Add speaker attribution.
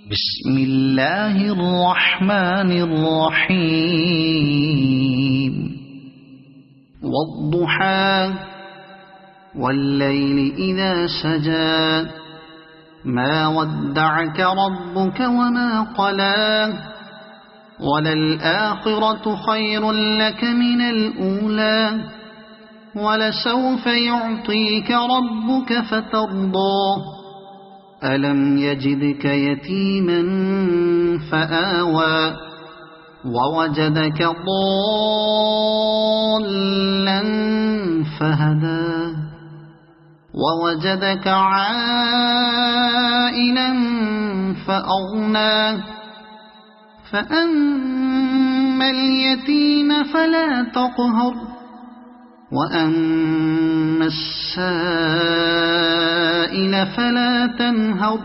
Speaker 1: بسم الله الرحمن الرحيم والضحى والليل إذا سجى ما ودعك ربك وما قلى وللآخرة خير لك من الأولى ولسوف يعطيك ربك فترضى ألم يجدك يتيما فآوى ووجدك ضالا فهدى ووجدك عائلا فأغنى فأما اليتيم فلا تقهر وأما السائل فلا تنهر